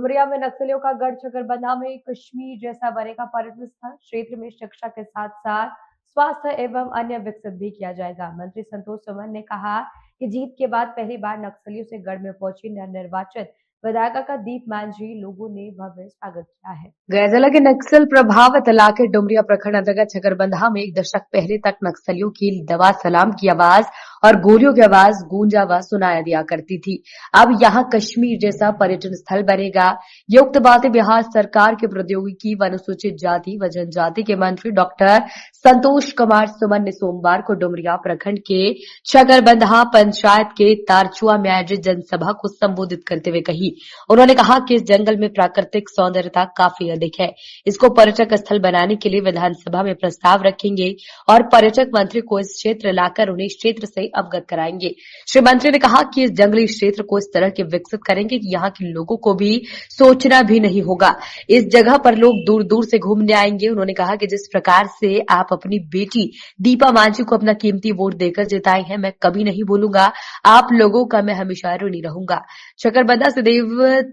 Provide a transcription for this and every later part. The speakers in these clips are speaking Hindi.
डुमरिया में नक्सलियों का गढ़ चकरबंधा में कश्मीर जैसा बनेगा पर्यटन स्थल। क्षेत्र में शिक्षा के साथ साथ स्वास्थ्य एवं अन्य विकसित भी किया जाएगा। मंत्री संतोष सुमन ने कहा कि जीत के बाद पहली बार नक्सलियों से गढ़ में पहुंची नवनिर्वाचित विधायिका का दीप मांझी लोगों ने भव्य स्वागत किया है। गया जिला के नक्सल प्रभावित इलाके डुमरिया प्रखंड अंतर्गत चकरबंधा में 1 दशक पहले तक नक्सलियों की दवा सलाम की आवाज और गोलियों की आवाज गूंजा व सुनाया दिया करती थी। अब यहां कश्मीर जैसा पर्यटन स्थल बनेगा। ये उक्त बातें बिहार सरकार के प्रौद्योगिकी व अनुसूचित जाति व जनजाति के मंत्री डॉक्टर संतोष कुमार सुमन ने सोमवार को डुमरिया प्रखंड के चकरबंधा पंचायत के तारचुआ में आयोजित जनसभा को संबोधित करते हुए कही। उन्होंने कहा कि इस जंगल में प्राकृतिक सौंदर्यता काफी अधिक है। इसको पर्यटक स्थल बनाने के लिए विधानसभा में प्रस्ताव रखेंगे और पर्यटक मंत्री को इस क्षेत्र लाकर उन्हें इस क्षेत्र से अवगत कराएंगे। श्री मंत्री ने कहा कि इस जंगली क्षेत्र को इस तरह के विकसित करेंगे कि यहाँ के लोगों को भी सोचना भी नहीं होगा। इस जगह पर लोग दूर दूर से घूमने आएंगे। उन्होंने कहा कि जिस प्रकार से आप अपनी बेटी दीपा मांझी को अपना कीमती वोट देकर जिताए हैं, मैं कभी नहीं भूलूंगा। आप लोगों का मैं हमेशा ऋणी रहूंगा। चकरबंधा से देव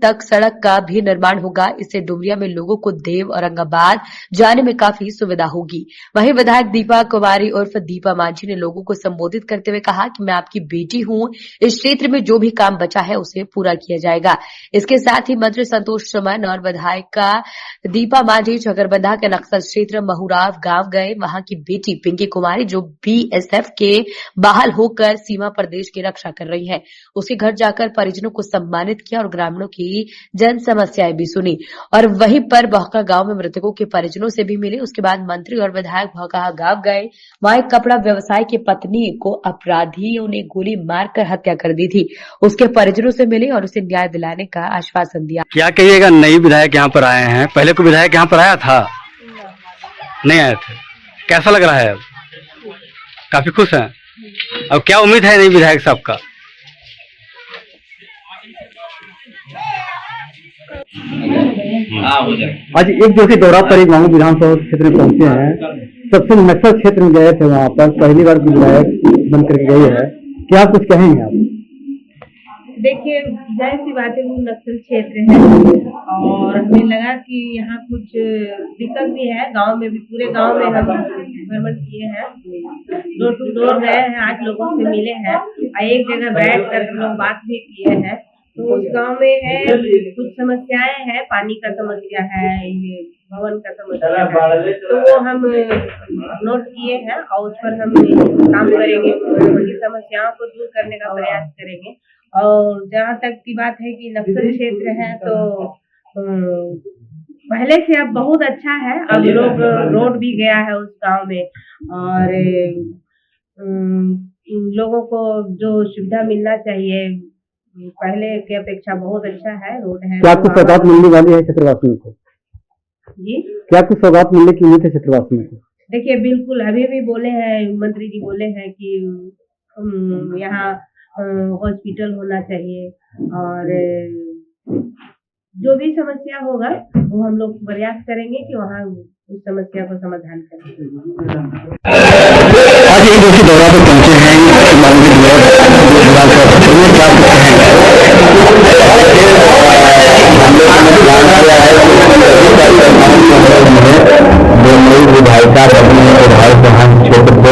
तक सड़क का भी निर्माण होगा। इससे डुमरिया में लोगों को देव औरंगाबाद जाने में काफी सुविधा होगी। वहीं विधायक दीपा कुमारी उर्फ दीपा मांझी ने लोगों को संबोधित करते हुए कहा कि मैं आपकी बेटी हूं। इस क्षेत्र में जो भी काम बचा है उसे पूरा किया जाएगा। इसके साथ ही मंत्री संतोष सुमन और विधायिका दीपा मांझी चकरबंधा के नक्सल क्षेत्र महुराव गांव गए। वहां की बेटी पिंकी कुमारी जो बीएसएफ के बहाल होकर सीमा पर देश की रक्षा कर रही है, उसके घर जाकर परिजनों को सम्मानित किया और ग्रामीणों की जन समस्याएं भी सुनी। और वहीं पर बहका गांव में मृतकों के परिजनों से भी मिले। उसके बाद मंत्री और विधायक बहका गांव गए। वहां एक कपड़ा व्यवसायी की पत्नी को अपराधियों ने गोली मारकर हत्या कर दी थी। उसके परिजनों से मिले और उसे न्याय दिलाने का आश्वासन दिया। क्या कहिएगा, नई विधायक यहाँ पर आए हैं, पहले कोई विधायक यहाँ पर आया था? नहीं आए थे। कैसा लग रहा है अब? काफी खुश हैं। अब क्या उम्मीद है नई विधायक साहब का? आज 1 दिवसीय दौरा पर गांव विधानसभा क्षेत्र में पहुंचे हैं। सबसे नक्सल क्षेत्र में गए थे, वहां पर पहली बार विधायक बन करके गए हैं। क्या कुछ कहेंगे आप? देखिए, जाहिर सी बात है वो नक्सल क्षेत्र है और हमें लगा कि यहाँ कुछ दिक्कत भी है। गांव में भी, पूरे गांव में हम भ्रमण किए हैं, डोर टू डोर गए हैं, आज लोगों से मिले हैं और एक जगह बैठ कर हम लोग बात भी किए हैं। तो उस गांव में है कुछ समस्याएं हैं, पानी का समस्या है, ये भवन का समस्या है, तो वो हम नोट किए हैं और उस पर हम काम करेंगे, उनकी समस्याओं को दूर करने का प्रयास करेंगे। और जहाँ तक की बात है कि नक्सल क्षेत्र है तो पहले से अब बहुत अच्छा है। अब लोग रोड भी गया है उस गांव में और लोगों को जो सुविधा मिलना चाहिए पहले की अपेक्षा बहुत अच्छा है। रोड है। क्या कुछ सौगात मिलने वाली है क्षेत्रवासियों को? जी, क्या कुछ सौगात मिलने की उम्मीद है क्षेत्रवासियों को? देखिए, बिल्कुल अभी भी बोले हैं, मंत्री जी बोले हैं कि यहाँ हॉस्पिटल होना चाहिए और जो भी समस्या होगा वो हम लोग प्रयास करेंगे कि वहाँ उस समस्या को समाधान करें। आज 1 दिवसीय दौरा पर पहुंचे हैं जो नई विधायिका बनी है विधायक क्षेत्र को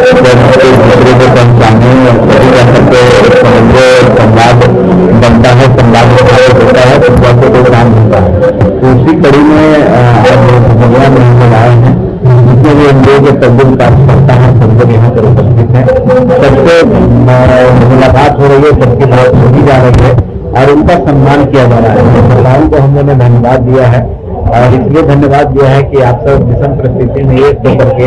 दूसरे को पहुंचाने समझो संवाद बनता है, संवाद होता है तो कोई काम होता है। उसी कड़ी में आज में आए हैं जितने भी एनडीए के तब्दील कार्यकर्ता है सब लोग यहाँ पर उपस्थित हैं। सबसे मुलाकात हो रही है, सबकी बात सुनी जा रही है और उनका सम्मान किया जा रहा है। सरकारों को हम लोगों ने धन्यवाद दिया है और इसलिए धन्यवाद दिया है कि आप सब विषम परिस्थिति में एक होकर के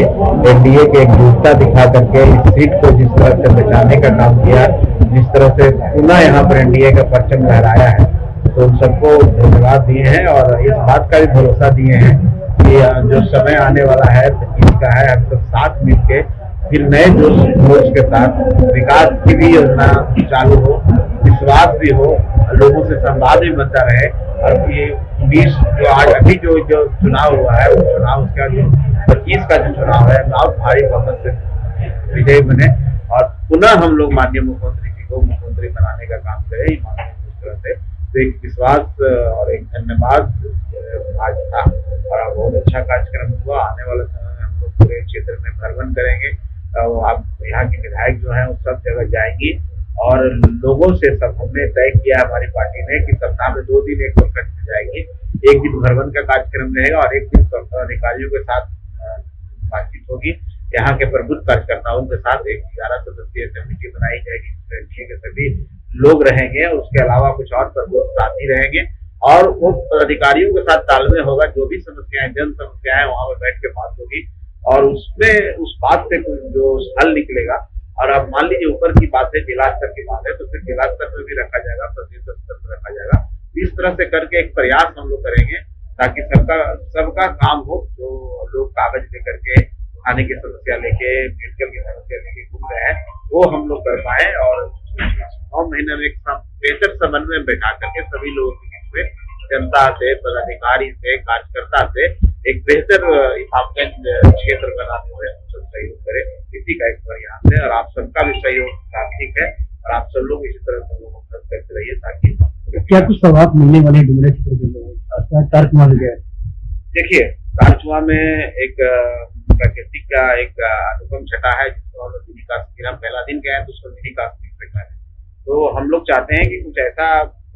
एनडीए के एकजुटता दिखा करके इस सीट को जिस तरह से बचाने का काम किया, जिस तरह से पुनः यहाँ पर एनडीए का परचम लहराया है, तो उन सबको धन्यवाद दिए हैं और इस बात का भी भरोसा दिए हैं कि जो समय आने वाला है इसका है, हम सब साथ मिलके फिर नए जोश के साथ विकास की भी योजना चालू हो, विश्वास भी हो, लोगों से संवाद भी बनता रहे और ये 20 जो आज अभी जो चुनाव हुआ है वो चुनाव उसका जो 25 का जो चुनाव है बहुत भारी बहुमत से विजयी बने और पुनः हम लोग माननीय मुख्यमंत्री जी को मुख्यमंत्री बनाने का काम करें। इस तरह से तो एक विश्वास और एक धन्यवाद आज था और बहुत अच्छा कार्यक्रम हुआ। आने वाले समय में हम लोग पूरे क्षेत्र में भ्रमण करेंगे और आप यहाँ के विधायक जो हैं वो सब जगह जाएंगी और लोगों से सब हमने तय किया हमारी पार्टी ने कि सप्ताह में 2 दिन एक प्रखंड में जाएंगे, एक दिन भ्रमण का कार्यक्रम रहेगा और एक दिन अधिकारियों के साथ बातचीत होगी। यहाँ के प्रबुद्ध कार्यकर्ताओं के साथ एक 11 सदस्यीय कमेटी बनाई जाएगी, एनडीए के सभी लोग रहेंगे, उसके अलावा कुछ और प्रबुद्ध साथी रहेंगे और वो अधिकारियों के साथ तालमेल होगा। जो भी समस्याएं जन समस्याएं वहां पर बैठ के बात होगी और उसमें उस बात से जो हल निकलेगा। और अब मान लीजिए ऊपर की बात है, जिला स्तर की बात है, तो फिर जिला स्तर पर भी रखा जाएगा, प्रदेश स्तर पर रखा जाएगा। इस तरह से करके एक प्रयास हम लोग करेंगे ताकि सबका काम हो। जो लोग कागज लेकर के खाने की समस्या लेके, मेडिकल की समस्या लेके घूम रहे हैं, वो हम लोग कर पाए और 9 महीने में एक बेहतर समन्वय बैठा करके सभी लोगों के बीच में जनता से, पदाधिकारी से, कार्यकर्ता से एक बेहतर इमामगंज क्षेत्र बनाने में हम सब सहयोग करें। इसी का एक प्रयास है और आप सबका भी सहयोग प्राथमिक है और आप सब लोग इसी तरह से लोगों को करते रहिए ताकि क्या कुछ प्रभाव मिलने वाले डुमरा क्षेत्र के लोगों कारकुआ में गए? देखिए, कारकुआ में एक प्रकृति का एक अनुपम छटा है जिसको हम लोग मिनी काश्मीर, हम पहला दिन गए तो उसको मिनी काश्मीर रखा है। तो हम लोग चाहते हैं कि कुछ ऐसा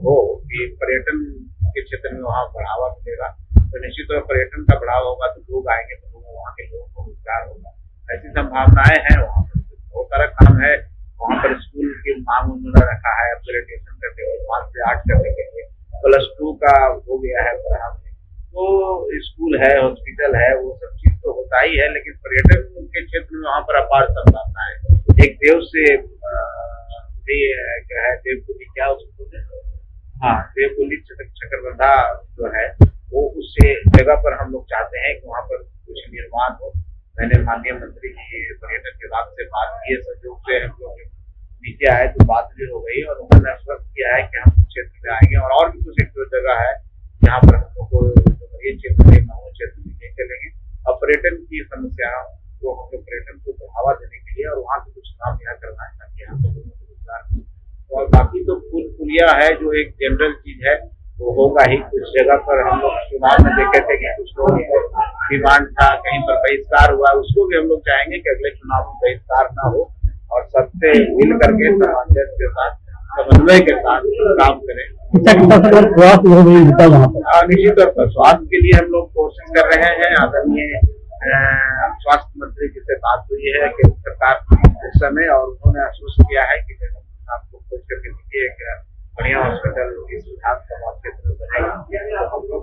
हो कि पर्यटन के क्षेत्र में वहाँ बढ़ावा मिलेगा, तो निश्चित तौर पर्यटन का बढ़ावा होगा तो लोग आएंगे, तो वहाँ के लोगों को रोजगार होगा। ऐसी संभावनाएं हैं। वहाँ पर बहुत सारा काम है। वहाँ पर स्कूल की मांग उन्होंने रखा है अपग्रेडेशन करने के लिए, 5 से 8 करने के लिए, +2 का हो गया है पढ़ा में, तो स्कूल है, हॉस्पिटल है, वो सब चीज तो होता ही है। लेकिन पर्यटन के क्षेत्र में वहाँ पर अपार संभावना है। एक देव से क्या है, देवकुली, क्या उसको देवकुली चक्रबंधा जो है वो उस जगह पर हम लोग चाहते हैं कि वहाँ पर कुछ निर्माण हो। मैंने माननीय मंत्री जी पर्यटन विभाग से बात की है, सहयोग से हम लोग नीचे आए तो बात भी हो गई और उन्होंने आश्वस्त किया है कि हम क्षेत्र में आएंगे और भी कुछ एक दो जगह है जहाँ पर हम लोग को ये क्षेत्र में मांगो क्षेत्र में ले चलेंगे और पर्यटन की समस्या को हम लोग पर्यटन को बढ़ावा देने के लिए और वहाँ से कुछ काम यहाँ करना है ताकि यहाँ पे लोगों को रोजगार। और बाकी तो पुल पुलिया है जो एक जनरल चीज है, वो होगा ही। कुछ जगह पर हम लोग चुनाव में देखे थे कि कुछ लोगों को डिमांड था, कहीं पर बहिष्कार हुआ, उसको भी हम लोग चाहेंगे कि अगले चुनाव में बहिष्कार ना हो और सबसे मिल करके सामंजस्य के साथ, समन्वय के साथ काम करें। निश्चित तौर पर स्वास्थ्य के लिए हम लोग कोशिश कर रहे हैं। आदरणीय स्वास्थ्य मंत्री जी से बात हुई है कि सरकार उस समय और उन्होंने आश्वस्त किया है कि आपको खोज करके दीजिए एक बढ़िया हॉस्पिटल इस विधानसभा क्षेत्र में बनेगा। हम लोग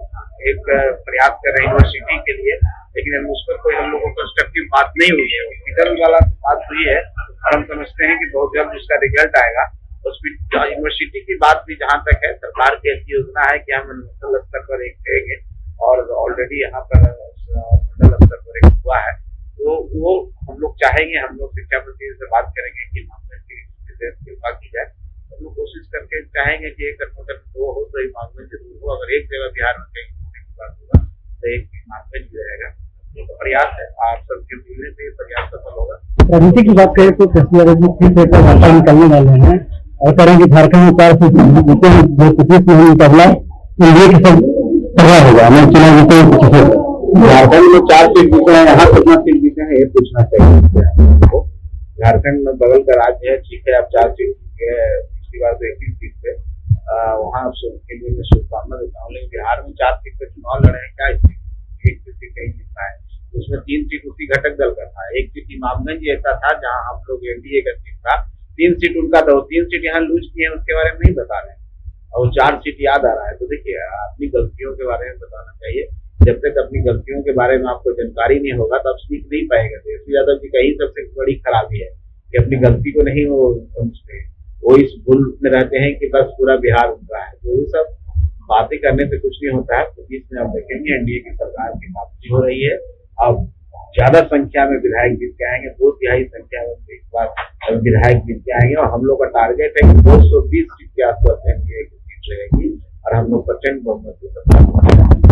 एक प्रयास कर रहे हैं यूनिवर्सिटी के लिए, लेकिन उस पर कोई हम लोग को कंस्ट्रक्टिव बात नहीं हुई है। हॉस्पिटल वाला बात हुई है और हम समझते हैं कि बहुत जल्द उसका रिजल्ट आएगा। यूनिवर्सिटी की बात भी जहाँ तक है, सरकार की ऐसी योजना है कि हम मंडल स्तर पर एक करेंगे और ऑलरेडी यहाँ पर मंडल स्तर पर एक हुआ है, तो वो हम लोग चाहेंगे, हम लोग शिक्षा मंत्री से बात करेंगे कि कृपा की जाए। हम लोग कोशिश करके चाहेंगे कि एक वो हो तो इमामगंज जरूर हो। अगर एक जगह बिहार में कहीं होने की बात होगा तो एक इमामगंज रहेगा। तो प्रयास है, आप सबके मिलने से प्रयास सफल होगा। राजनीति की बात करें तो वार्ता निकलने वाले हैं और करें कि झारखंड में 4 सीट मुकाबला एनडीए के साथ तबाह होगा। मैं चुनाव जीते झारखंड में 4 सीट जीते हैं, यहाँ कितना सीट जीते हैं ये पूछना चाहिए। झारखंड में बगल का राज्य है, ठीक है, अब 4 सीट जीते हैं, पिछली बार तो 21 सीट पे वहाँ के लिए मैं शुभकामना देता हूँ। लेकिन बिहार में 4 सीट पे चुनाव लड़े हैं, क्या एक सीट कहीं जीतना है, उसमें 3 सीट उसी घटक दल का था। 1 सीट इमामगंज ऐसा था जहाँ हम लोग एनडीए का सीट था, 3 सीट उनका था, 3 सीट यहाँ लूज किए हैं, उसके बारे में नहीं बता रहे हैं और 4 सीट याद आ रहा है। तो देखिए, अपनी गलतियों के बारे में बताना चाहिए। जब तक अपनी गलतियों के बारे में आपको जानकारी नहीं होगा तो आप सीख नहीं पाएगा। तेजस्वी यादव जी का ही सबसे बड़ी खराबी है कि अपनी गलती को नहीं वो समझते, वो इस भूल में रहते हैं कि बस पूरा बिहार उनका है। तो ये सब बातें करने से कुछ नहीं होता है। तो बीच में आप देखेंगे एनडीए की सरकार की वापसी हो रही है। अब ज्यादा संख्या में विधायक जीत के आएंगे, 2/3 संख्या में इस बार विधायक जीत के आएंगे और हम लोग का टारगेट है कि 220 सीट के आसपास एनडीए की सीट रहेगी और हम लोग प्रचंड बहुमत से सरकार